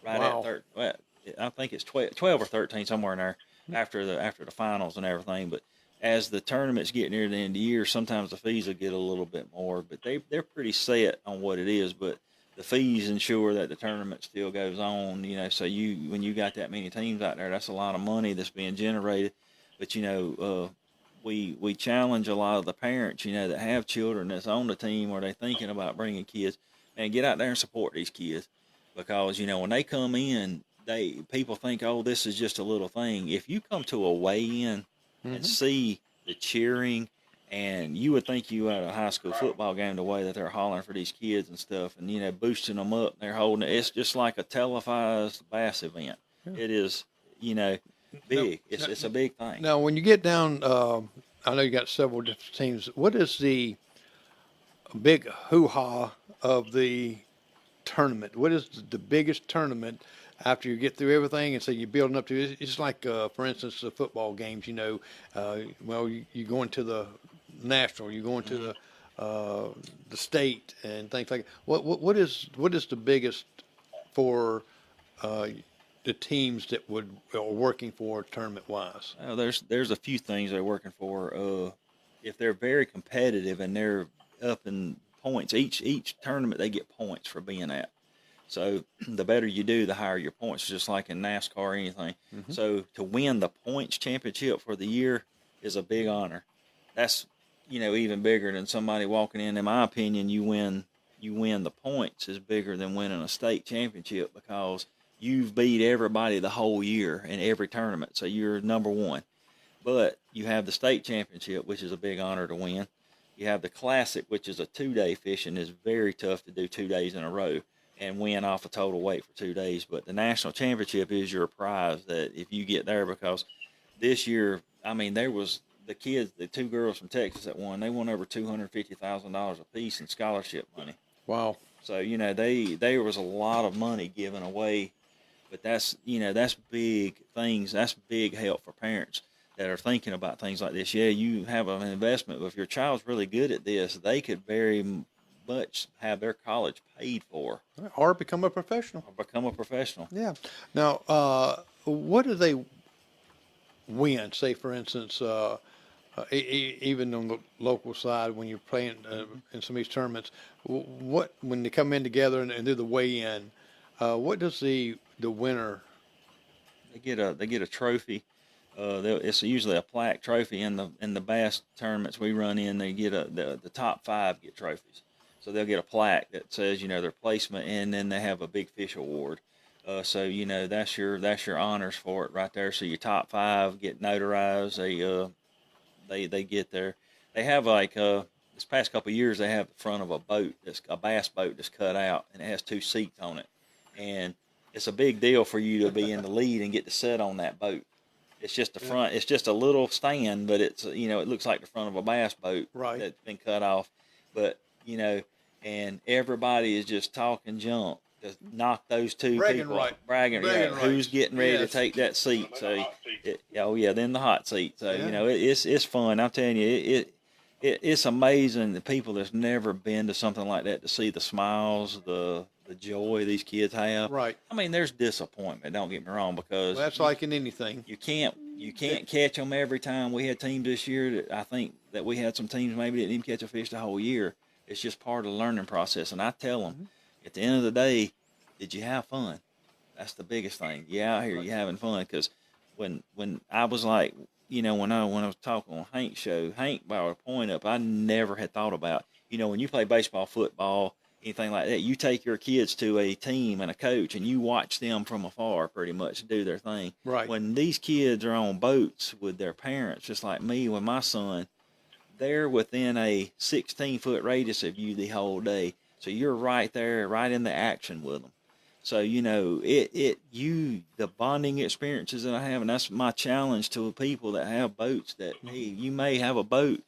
Wow. at 30. Well, I think it's 12 or 13, somewhere in there, after the finals and everything. But as the tournaments get near the end of the year, sometimes the fees will get a little bit more, but they're pretty set on what it is. But the fees ensure that the tournament still goes on, you know. So when you got that many teams out there, that's a lot of money that's being generated. But you know, we challenge a lot of the parents, you know, that have children that's on the team, or they thinking about bringing kids, and get out there and support these kids, because you know, when they come in, people think, oh, this is just a little thing. If you come to a weigh-in and see the cheering, and you would think you at a high school football game, the way that they're hollering for these kids and stuff, and you know, boosting them up, and they're holding it. It's just like a televised bass event. It is, you know, big. It's a big thing. Now, when you get down, I know you got several different teams. What is the big hoo-ha of the tournament? What is the biggest tournament after you get through everything, and so you're building up to it? It's like, for instance, the football games, you know, you go into the national, you go into the state and things like that. What is the biggest for the teams that are working for tournament-wise? There's a few things they're working for. If they're very competitive and they're up in points, each tournament they get points for being at. So the better you do, the higher your points, just like in NASCAR or anything. So to win the points championship for the year is a big honor. That's, even bigger than somebody walking in my opinion. You win the points is bigger than winning a state championship, because you've beat everybody the whole year in every tournament. So you're number one. But you have the state championship, which is a big honor to win. You have the classic, which is a 2-day fishing. Is very tough to do 2 days in a row and win off a total weight for 2 days. But the national championship is your prize, that if you get there, because this year, there was the kids, the 2 girls from Texas that won, they won over $250,000 apiece in scholarship money. Wow. So, there was a lot of money given away, but that's big things. That's big help for parents that are thinking about things like this. Yeah, you have an investment, but if your child's really good at this, they could very much have their college paid for. Or become a professional. Yeah. Now, what do they win? Say, for instance, even on the local side, when you're playing in some of these tournaments, when they come in together and do the weigh-in, what does the winner? They get a trophy. It's usually a plaque trophy. In the bass tournaments we run in, they get the top 5 get trophies. So they'll get a plaque that says their placement, and then they have a big fish award. So that's your honors for it right there. So your top 5 get notarized. They get there. They have this past couple of years, they have the front of a boat, a bass boat that's cut out, and it has 2 seats on it. And it's a big deal for you to be in the lead and get to sit on that boat. It's just the front. It's just a little stand, but it's it looks like the front of a bass boat that's been cut off. But and everybody is just talking junk to knock those 2 people bragging right. Who's getting ready to take that seat. So then the hot seat. So it's fun. I'm telling you, it's amazing, the people that's never been to something like that, to see the smiles, the joy these kids have. Right. There's disappointment. Don't get me wrong, because that's like in anything. You can't catch them every time. We had teams this year that I think that we had some teams maybe didn't even catch a fish the whole year. It's just part of the learning process. And I tell them, at the end of the day, did you have fun? That's the biggest thing. You out here, you having fun. Because when I was like, when I was talking on Hank's show, Hank brought a point up I never had thought about. When you play baseball, football, anything like that, you take your kids to a team and a coach, and you watch them from afar pretty much do their thing. Right. When these kids are on boats with their parents, just like me with my son, they're within a 16-foot radius of you the whole day. So you're right there, right in the action with them. So, the bonding experiences that I have, and that's my challenge to people that have boats, that, hey, you may have a boat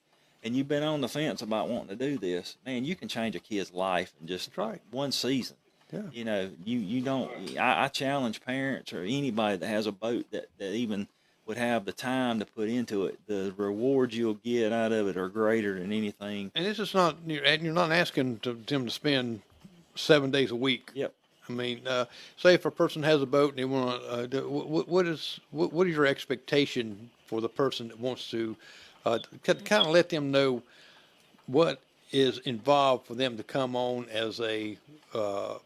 and you've been on the fence about wanting to do this. Man, you can change a kid's life in just one season. Yeah. You don't, I challenge parents or anybody that has a boat that even would have the time to put into it. The rewards you'll get out of it are greater than anything. And this is not, you're not asking them to spend 7 days a week. Yep. Say if a person has a boat and they want to, what is your expectation for the person that wants to kind of let them know what is involved for them to come on as a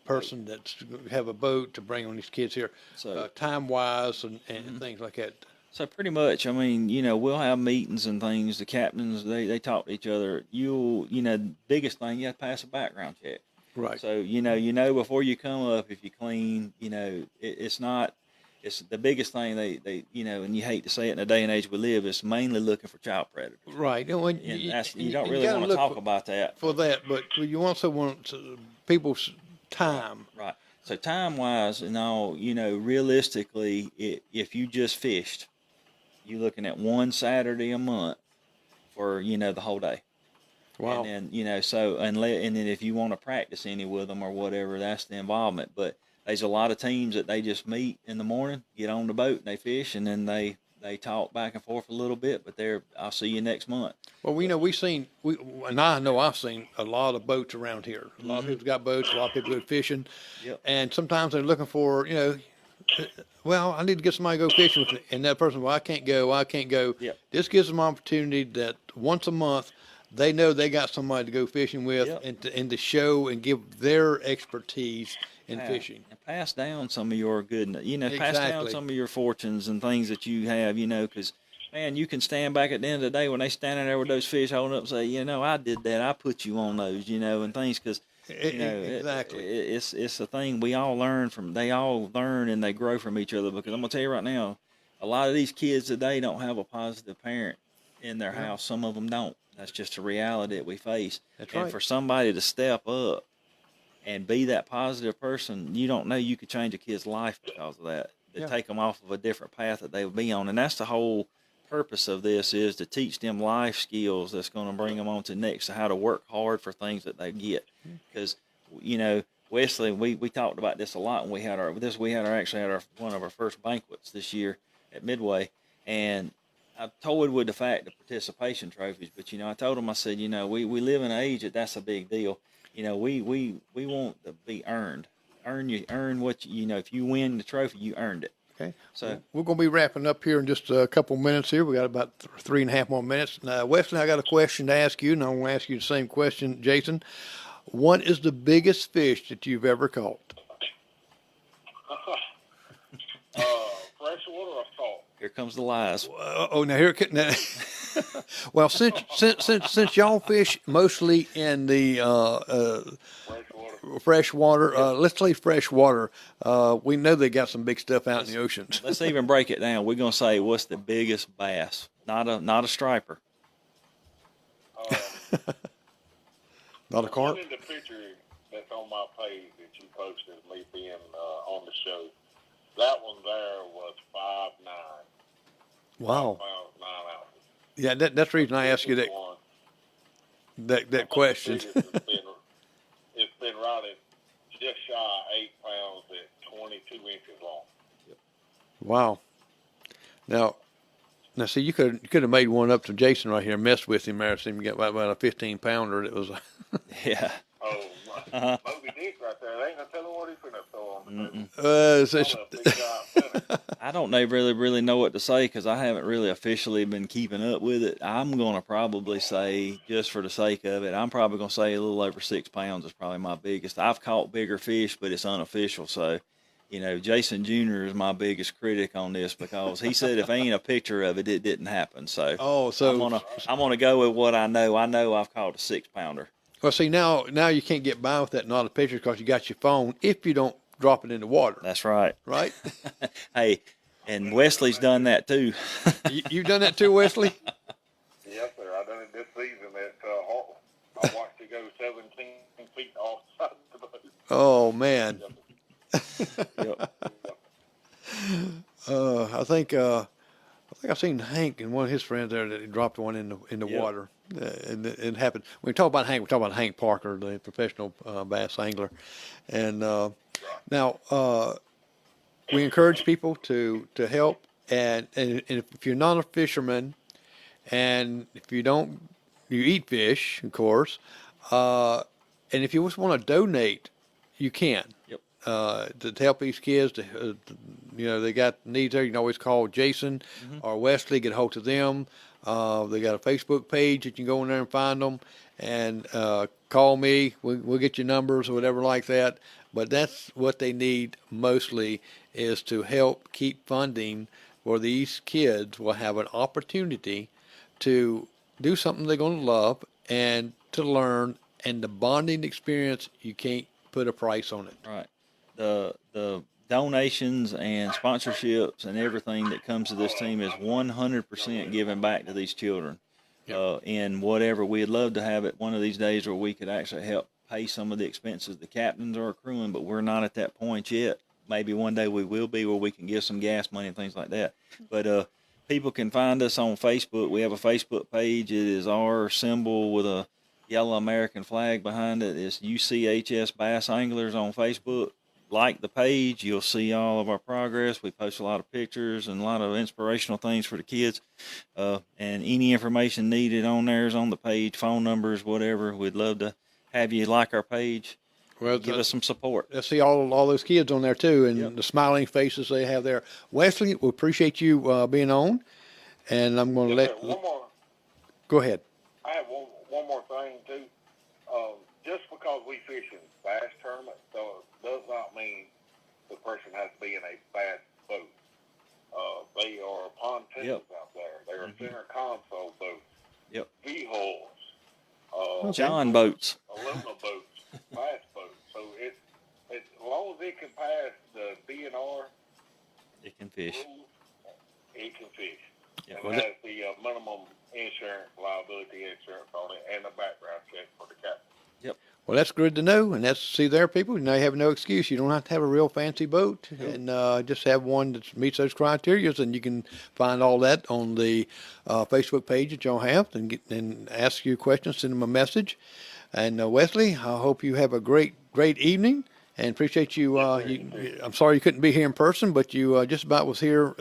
person that's have a boat to bring on these kids here, so, time-wise and things like that? So pretty much, we'll have meetings and things. The captains, they talk to each other. Biggest thing, you have to pass a background check. Right. So, before you come up, if you clean, it's the biggest thing they and you hate to say it in the day and age we live, it's mainly looking for child predators. Right. And you don't really want to talk about that. For that, but you also want people's time. Right. So time-wise and all, realistically, if you just fished, you're looking at one Saturday a month for, the whole day. Wow. And then, and then if you want to practice any with them or whatever, that's the involvement. But there's a lot of teams that they just meet in the morning, get on the boat, and they fish, and then they talk back and forth a little bit. But I'll see you next month. Well, and I know I've seen a lot of boats around here. A lot of people's got boats. A lot of people go fishing. Yep. And sometimes they're looking for, well, I need to get somebody to go fishing with me. And that person, well, I can't go. Yep. This gives them an opportunity that once a month they know they got somebody to go fishing with, Yep. and to show and give their expertise in Yeah, fishing. and pass down some of your goodness. Pass down Exactly. some of your fortunes and things that you have. Because man, you can stand back at the end of the day when they standing there with those fish holding up and say, I did that. I put you on those. And things because. Exactly. It's a thing we all learn from. They all learn and they grow from each other. Because I'm gonna tell you right now, a lot of these kids today don't have a positive parent in their house. Some of them don't. That's just a reality that we face. That's and right. for somebody to step up and be that positive person, you don't know you could change a kid's life because of that. To take them off of a different path that they would be on, and that's the whole purpose of this, is to teach them life skills that's going to bring them on to next, to how to work hard for things that they get. Because Wesley, we talked about this a lot when we had our one of our first banquets this year at Midway, and I toyed with the fact of participation trophies, but I told him, I said, we live in an age that's a big deal. We want to be earned. Earn what if you win the trophy, you earned it. Okay. So we're going to be wrapping up here in just a couple minutes here. We got about 3.5 more minutes. Now, Wesley, I got a question to ask you, and I want to ask you the same question, Jason. What is the biggest fish that you've ever caught? Freshwater or salt? here comes the lies. Now here. Now, well, since y'all fish mostly in the Freshwater. fresh water, let's leave fresh water. We know they got some big stuff out in the oceans. Let's even break it down. We're gonna say what's the biggest bass, not a striper. Not a carp. In the picture that's on my page that you posted, me being on the show, that one there was 5'9". Wow. 5 pounds, 9 ounces. Yeah, that's the reason I asked you that question. It's been right at just shy of 8 pounds at 22 inches long. Wow. Now, see, you could have made one up to Jason right here, messed with him there, so you get about a 15-pounder. That was. Yeah. Oh, Moby Dick right there. They ain't gonna tell him what he's gonna throw on. I don't really know what to say because I haven't really officially been keeping up with it. I'm gonna probably say, just for the sake of it, I'm probably gonna say a little over 6 pounds is probably my biggest. I've caught bigger fish, but it's unofficial, so. Jason Jr. is my biggest critic on this because he said if ain't a picture of it, it didn't happen. So, I'm gonna go with what I know. I know I've caught a 6-pounder. Well, see, now you can't get by with that not a picture because you got your phone if you don't drop it in the water. That's right. Right? Hey, and Wesley's done that too. You've done that too, Wesley? Yes, sir. I done it this season at I watched it go 17 feet off the boat. Oh, man. Yep. I think I've seen Hank and one of his friends there that he dropped one in the Yep. water, and it happened. When we talk about Hank, we talk about Hank Parker, the professional bass angler, and now we encourage people to help, and if you're not a fisherman, and if you eat fish, of course, and if you just want to donate, you can. Yep. To help these kids, they got needs there. You can always call Jason or Wesley, get a hold of them. They got a Facebook page that you can go in there and find them, and call me. We'll get your numbers or whatever like that. But that's what they need mostly, is to help keep funding where these kids will have an opportunity to do something they're going to love and to learn, and the bonding experience, you can't put a price on it. Right. The donations and sponsorships and everything that comes to this team is 100% given back to these children. Yep. In whatever, we'd love to have it one of these days where we could actually help pay some of the expenses the captains are accruing, but we're not at that point yet. Maybe one day we will be, where we can give some gas money and things like that. But people can find us on Facebook. We have a Facebook page. It is our symbol with a yellow American flag behind it. It's UCHS Bass Anglers on Facebook. Like the page, you'll see all of our progress. We post a lot of pictures and a lot of inspirational things for the kids. And any information needed on there is on the page, phone numbers, whatever. We'd love to have you like our page. Well, give us some support. I see all those kids on there too, and Yep. the smiling faces they have there. Wesley, we appreciate you being on, and I'm going to Yes, let. sir. One more. Go ahead. I have one more thing too. Just because we fish in bass tournaments, does not mean the person has to be in a bass boat. They are pontoons out there. They are center console boats. Yep. V-hulls. John boats. Aluminum boats. Bass boats. So it's as long as it can pass the DNR It can fish. rules, it can fish. Yeah, And well, it has the minimum insurance, liability insurance on it, and a background check for the captain. Well, that's good to know, and that's, see there, people, now you have no excuse. You don't have to have a real fancy boat, and just have one that meets those criteria, and you can find all that on the Facebook page that y'all have, and ask you questions, send them a message. And Wesley, I hope you have a great evening, and appreciate you. I'm sorry you couldn't be here in person, but you just about was here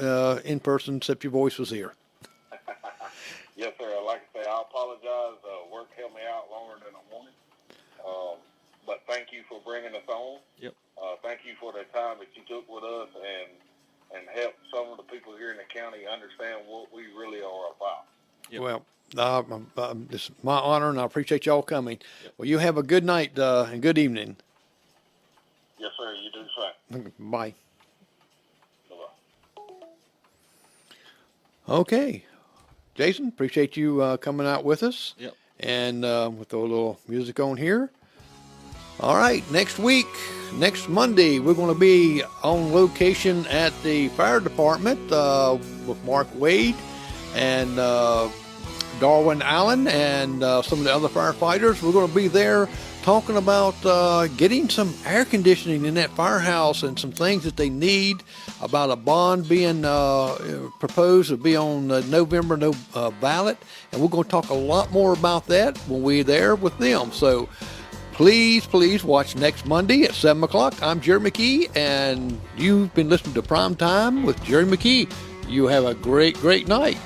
in person, except your voice was here. Yes, sir. Like I say, I apologize. Work held me out longer than I wanted. But thank you for bringing us on. Yep. Thank you for the time that you took with us and help some of the people here in the county understand what we really are about. Yep. Well, it's my honor, and I appreciate y'all coming. Yep. Well, you have a good night and good evening. Yes, sir. You do the same. Bye. Bye-bye. Okay. Jason, appreciate you coming out with us. Yep. And with a little music on here. All right, next week, next Monday, we're going to be on location at the fire department with Mark Wade and Darwin Allen and some of the other firefighters. We're going to be there talking about getting some air conditioning in that firehouse and some things that they need, about a bond being proposed to be on November ballot. And we're going to talk a lot more about that when we're there with them. So please watch next Monday at 7 o'clock. I'm Jerry McKee, and you've been listening to Prime Time with Jerry McKee. You have a great night.